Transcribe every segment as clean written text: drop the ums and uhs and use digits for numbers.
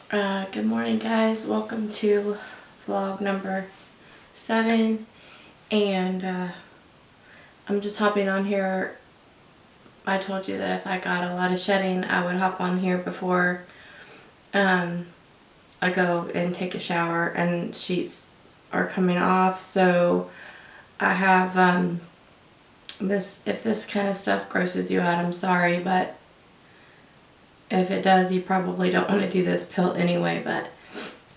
Good morning, guys. Welcome to vlog number 7, and I'm just hopping on here. I told you that if I got a lot of shedding, I would hop on here before I go and take a shower, and sheets are coming off. So I have this. If this kind of stuff grosses you out, I'm sorry, but if it does, you probably don't want to do this pill anyway. But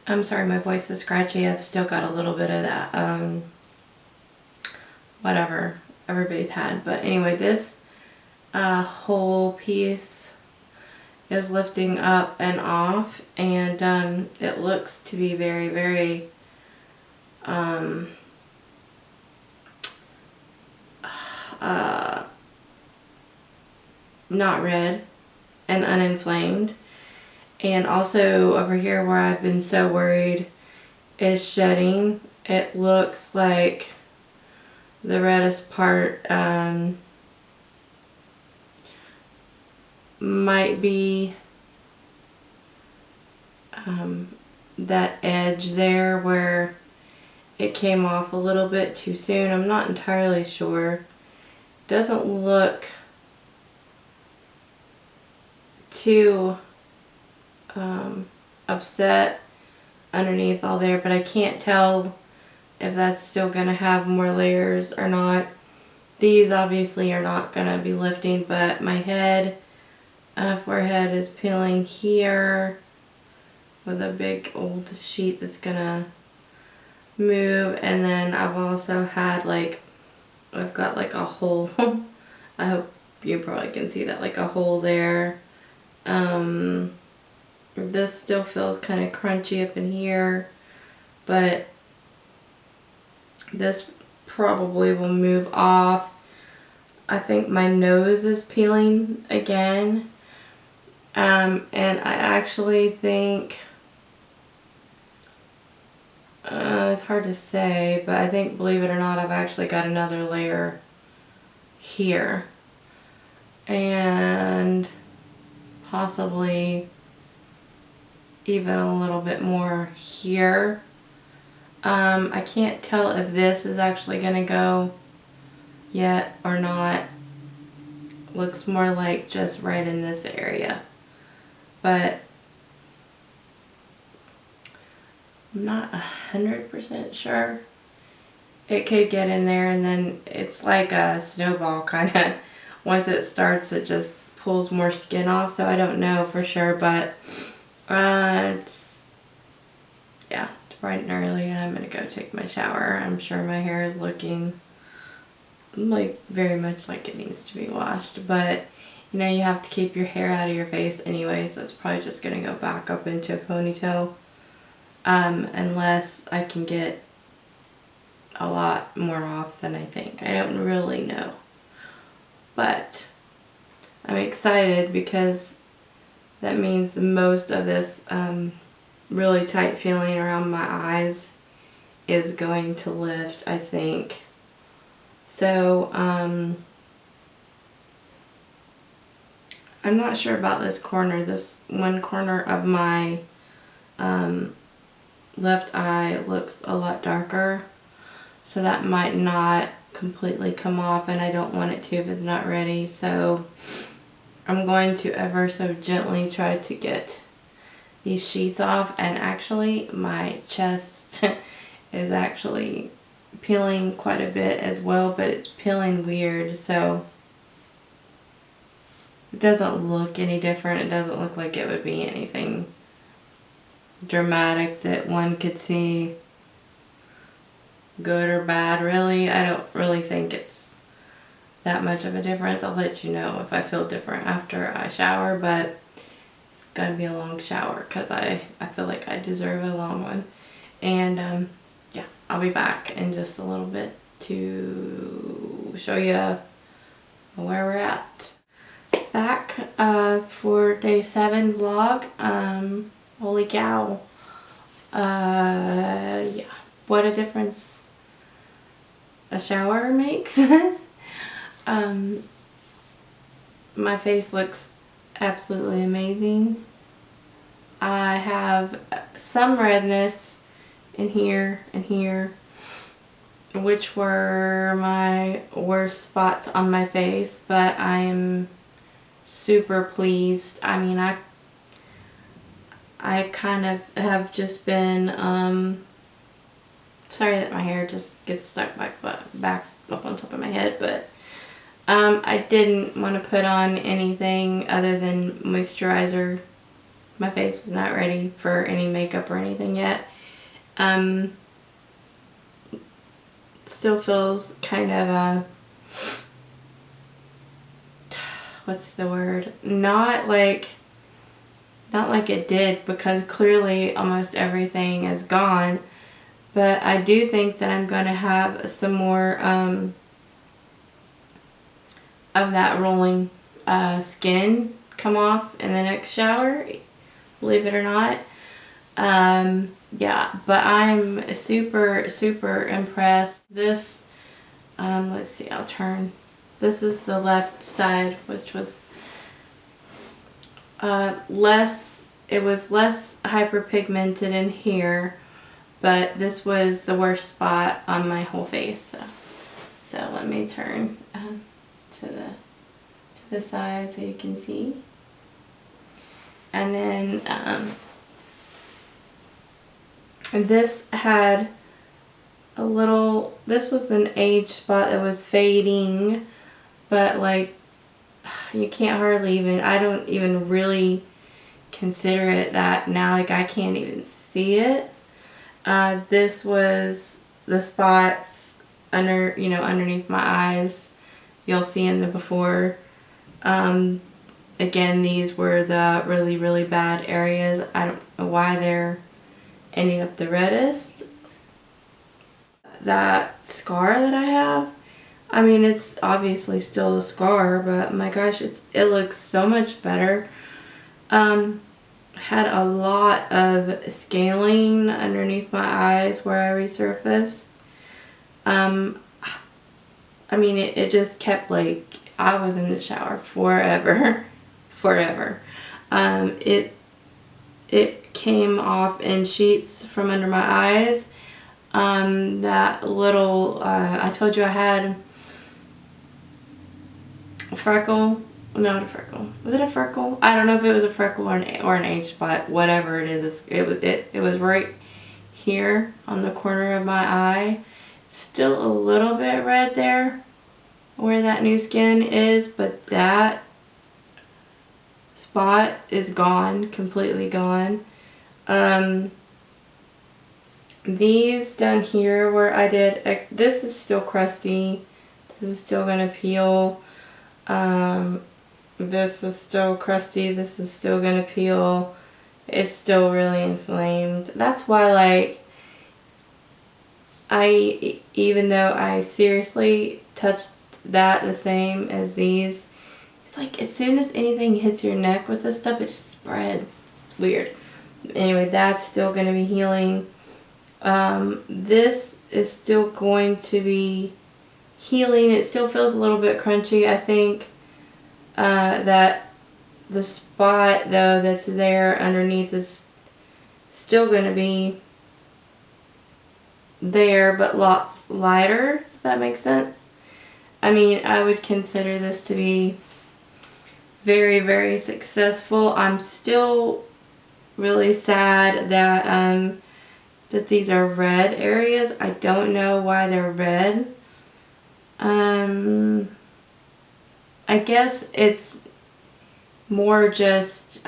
I'm sorry, my voice is scratchy. I've still got a little bit of that, whatever everybody's had. But anyway, this whole piece is lifting up and off, and it looks to be very, very not red and uninflamed. And also over here where I've been so worried is shedding. It looks like the reddest part might be that edge there where it came off a little bit too soon. I'm not entirely sure. Doesn't look too upset underneath all there, but I can't tell if that's still gonna have more layers or not. These obviously are not gonna be lifting, but my head, forehead is peeling here with a big old sheet that's gonna move. And then I've also had I've got like a hole. I hope you probably can see that, like a hole there. This still feels kind of crunchy up in here, but this probably will move off. I think my nose is peeling again, and I actually think it's hard to say, but I think, believe it or not, I've actually got another layer here, and possibly even a little bit more here. I can't tell if this is actually gonna go yet or not. Looks more like just right in this area, but I'm not 100% sure. It could get in there, and then it's like a snowball kind of. Once it starts, it just pulls more skin off, so I don't know for sure, but it's, yeah, it's bright and early, and I'm gonna go take my shower. I'm sure my hair is looking like very much like it needs to be washed, but you know, you have to keep your hair out of your face anyway, so it's probably just gonna go back up into a ponytail, unless I can get a lot more off than I think. I don't really know, but I'm excited because that means most of this really tight feeling around my eyes is going to lift, I think. So I'm not sure about this corner. This one corner of my left eye looks a lot darker, so that might not completely come off, and I don't want it to if it's not ready. So I'm going to ever so gently try to get these sheets off. And actually my chest is actually peeling quite a bit as well, but it's peeling weird, so it doesn't look any different. It doesn't look like it would be anything dramatic that one could see, good or bad, really. I don't really think it's that much of a difference. I'll let you know if I feel different after I shower, but it's gonna be a long shower because I feel like I deserve a long one. And yeah, I'll be back in just a little bit to show you where we're at. Back for day 7 vlog. Holy cow. Yeah, what a difference a shower makes. My face looks absolutely amazing. I have some redness in here and here, which were my worst spots on my face, but I am super pleased. I mean, I kind of have just been, sorry that my hair just gets stuck back up on top of my head, but I didn't want to put on anything other than moisturizer. My face is not ready for any makeup or anything yet. Still feels kind of what's the word? Not like it did, because clearly almost everything is gone. But I do think that I'm going to have some more of that rolling skin come off in the next shower, believe it or not. Yeah, but I'm super, super impressed. This, let's see, I'll turn. This is the left side, which was less hyperpigmented in here, but this was the worst spot on my whole face. So let me turn to the side so you can see. And then this had a little, this was an age spot that was fading, but like you can't hardly even, I don't even really consider it that now, like I can't even see it. This was the spots under, underneath my eyes. You'll see in the before. Again, these were the really, really bad areas. I don't know why they're ending up the reddest. That scar that I have, I mean, it's obviously still a scar, but my gosh, it looks so much better. Had a lot of scaling underneath my eyes where I resurfaced. I mean, it just kept, like, I was in the shower forever. Forever. It came off in sheets from under my eyes. That little, I told you I had a freckle. Not a freckle. Was it a freckle? I don't know if it was a freckle or an age spot. Whatever it is, it was right here on the corner of my eye. Still a little bit red there where that new skin is, but that spot is gone, completely gone. These down here where I did, this is still crusty. This is still gonna peel. This is still crusty. This is still gonna peel. It's still really inflamed. That's why, like, even though I seriously touched that the same as these, it's like as soon as anything hits your neck with this stuff, it just spreads. Weird. Anyway, that's still going to be healing. This is still going to be healing. It still feels a little bit crunchy. I think that the spot, though, that's there underneath is still going to be there, but lots lighter, if that makes sense. I mean, I would consider this to be very, very successful. I'm still really sad that that these are red areas. I don't know why they're red. I guess it's more just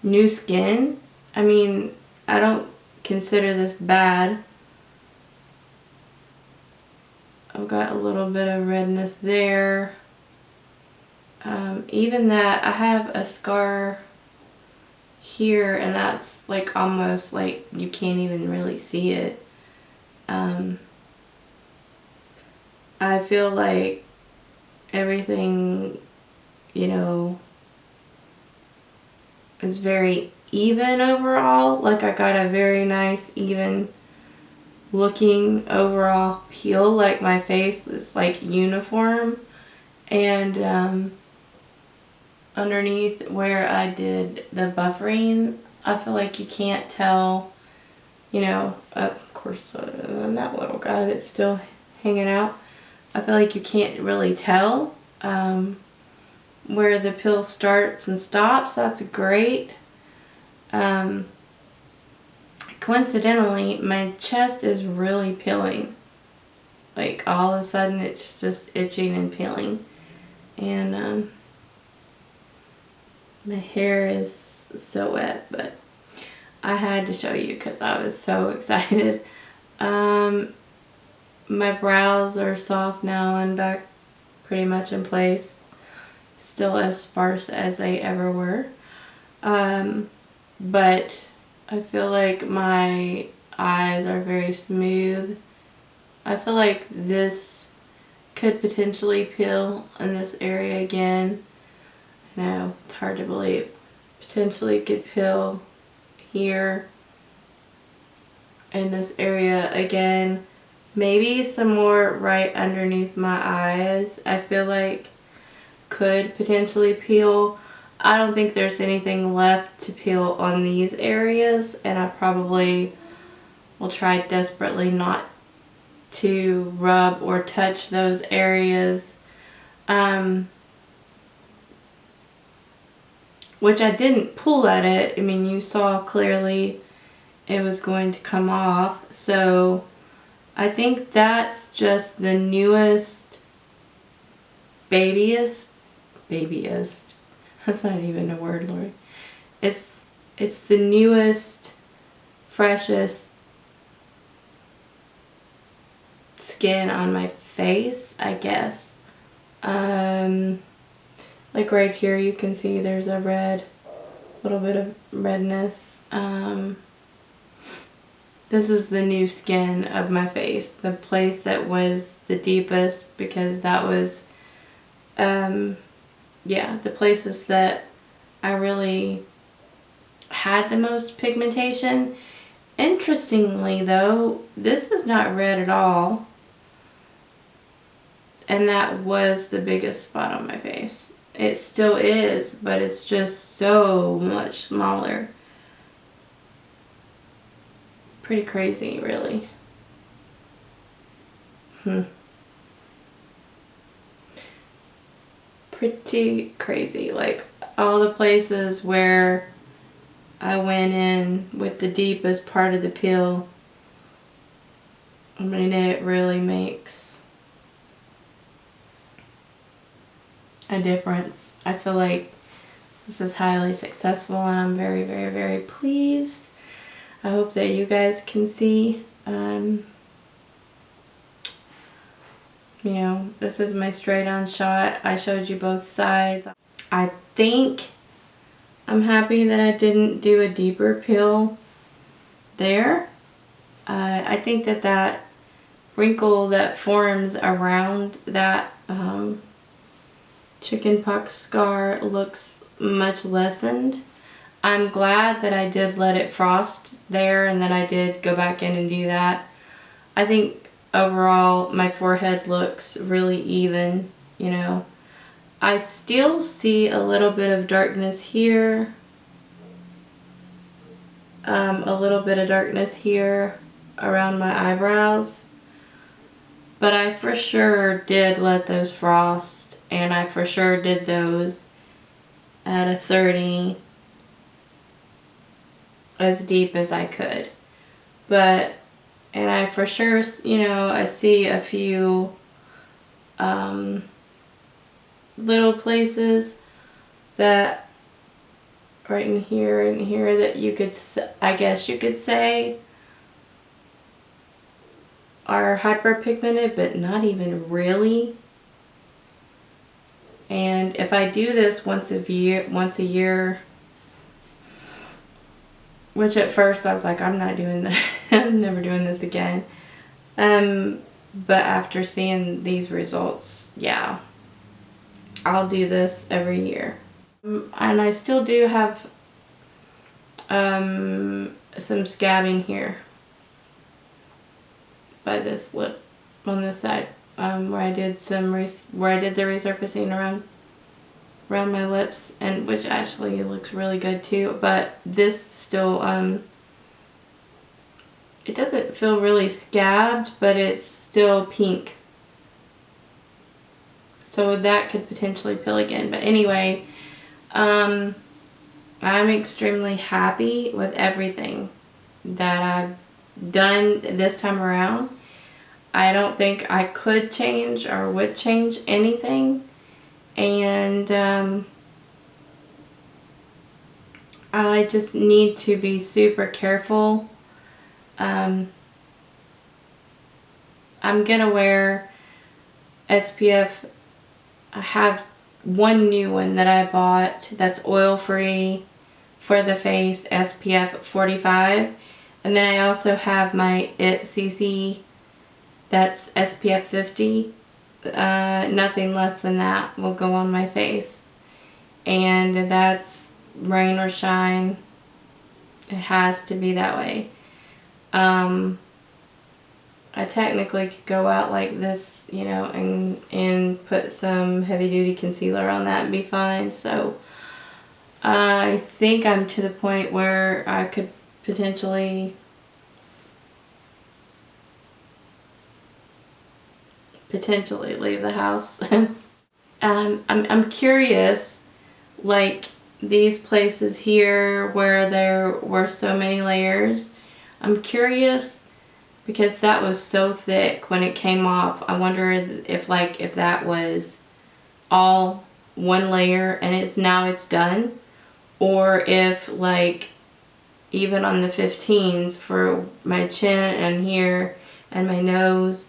new skin. I mean, I don't consider this bad. I've got a little bit of redness there. Even that, I have a scar here, and that's like almost like you can't even really see it. I feel like everything, is very even overall. Like I got a very nice, even looking overall peel. Like my face is like uniform. And underneath where I did the buffering. I feel like you can't tell, you know, of course, other than that little guy that's still hanging out, I feel like you can't really tell where the peel starts and stops. That's great. Coincidentally, my chest is really peeling. Like all of a sudden it's just itching and peeling. And my hair is so wet, but I had to show you because I was so excited. My brows are soft now and back pretty much in place. Still as sparse as they ever were. But I feel like my eyes are very smooth. I feel like this could potentially peel in this area again. I know, it's hard to believe. Potentially could peel here in this area again. Maybe some more right underneath my eyes. I feel like could potentially peel. I don't think there's anything left to peel on these areas, and I probably will try desperately not to rub or touch those areas, which I didn't pull at it. I mean, you saw clearly it was going to come off, so I think that's just the newest, babyest, that's not even a word, Lori. It's the newest, freshest skin on my face, I guess. Like right here you can see there's a little bit of redness. This is the new skin of my face, the place that was the deepest, because that was, yeah, the places that I really had the most pigmentation. Interestingly though, this is not red at all, and that was the biggest spot on my face. It still is, but it's just so much smaller. Pretty crazy, really. Pretty crazy. Like all the places where I went in with the deepest part of the peel, I mean, it really makes a difference. I feel like this is highly successful, and I'm very, very, very pleased. I hope that you guys can see. You know, this is my straight on shot. I showed you both sides. I think I'm happy that I didn't do a deeper peel there. I think that wrinkle that forms around that chicken pox scar looks much lessened. I'm glad that I did let it frost there and that I did go back in and do that. I think overall my forehead looks really even, you know. I still see a little bit of darkness here, a little bit of darkness here around my eyebrows, but I for sure did let those frost, and I for sure did those at a 30 as deep as I could. But, and I for sure, you know, I see a few little places that right in here that you could, I guess you could say, are hyperpigmented, but not even really. And if I do this once a year, which at first I was like, I'm not doing that. I'm never doing this again. But after seeing these results, yeah, I'll do this every year. And I still do have some scabbing here by this lip on this side, where I did the resurfacing around. around my lips, and which actually looks really good too. But this still, it doesn't feel really scabbed, but it's still pink. So that could potentially peel again. But anyway, I'm extremely happy with everything that I've done this time around. I don't think I could change or would change anything. And I just need to be super careful. I'm gonna wear SPF. I have one new one that I bought that's oil free for the face, SPF 45. And then I also have my CC that's SPF 50. Nothing less than that will go on my face. And that's rain or shine. It has to be that way. I technically could go out like this, you know, and put some heavy duty concealer on that and be fine. So I think I'm to the point where I could potentially leave the house. I'm curious, like these places here where there were so many layers. I'm curious because that was so thick when it came off. I wonder if that was all one layer and now it's done, or if like even on the 15s for my chin and here and my nose,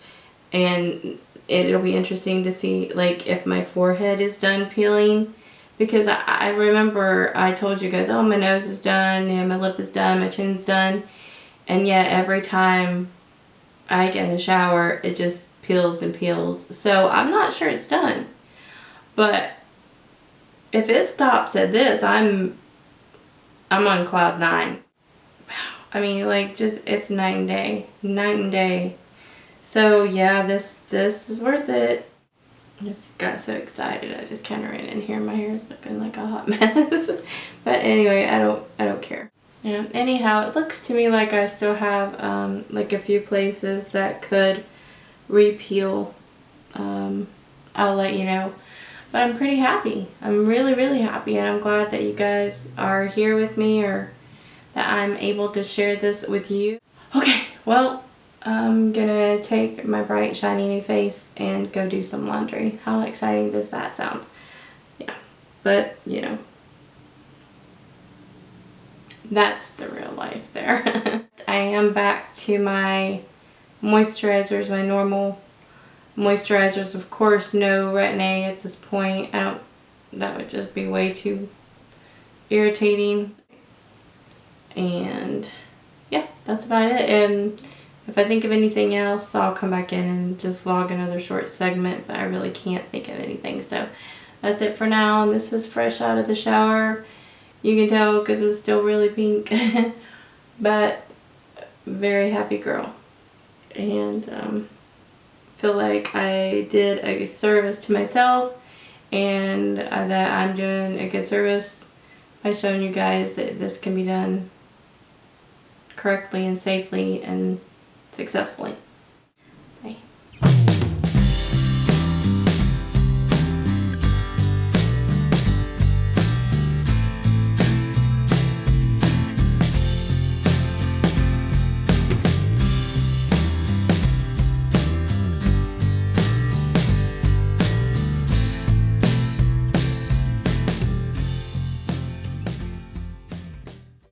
and it'll be interesting to see like if my forehead is done peeling, because I remember I told you guys, oh, my nose is done, yeah, my lip is done, my chin's done, and yet every time I get in the shower it just peels and peels. So I'm not sure it's done, but if it stops at this, I'm on cloud 9. I mean, like, just it's night and day. So yeah, this is worth it. I just got so excited. I just kind of ran in here. My hair is looking like a hot mess. But anyway, I don't care. Yeah. Anyhow, it looks to me like I still have like a few places that could repeal. I'll let you know. But I'm pretty happy. I'm really, really happy, and I'm glad that you guys are here with me, or that I'm able to share this with you. Okay, well, I'm gonna take my bright, shiny new face and go do some laundry. How exciting does that sound? Yeah, but, you know, that's the real life there. I am back to my moisturizers, my normal moisturizers. Of course, no Retin-A at this point. That would just be way too irritating. And yeah, that's about it. And if I think of anything else, I'll come back in and just vlog another short segment, but I really can't think of anything. So that's it for now. And this is fresh out of the shower. You can tell because it's still really pink. But very happy girl. And feel like I did a service to myself, and that I'm doing a good service by showing you guys that this can be done correctly and safely and successfully.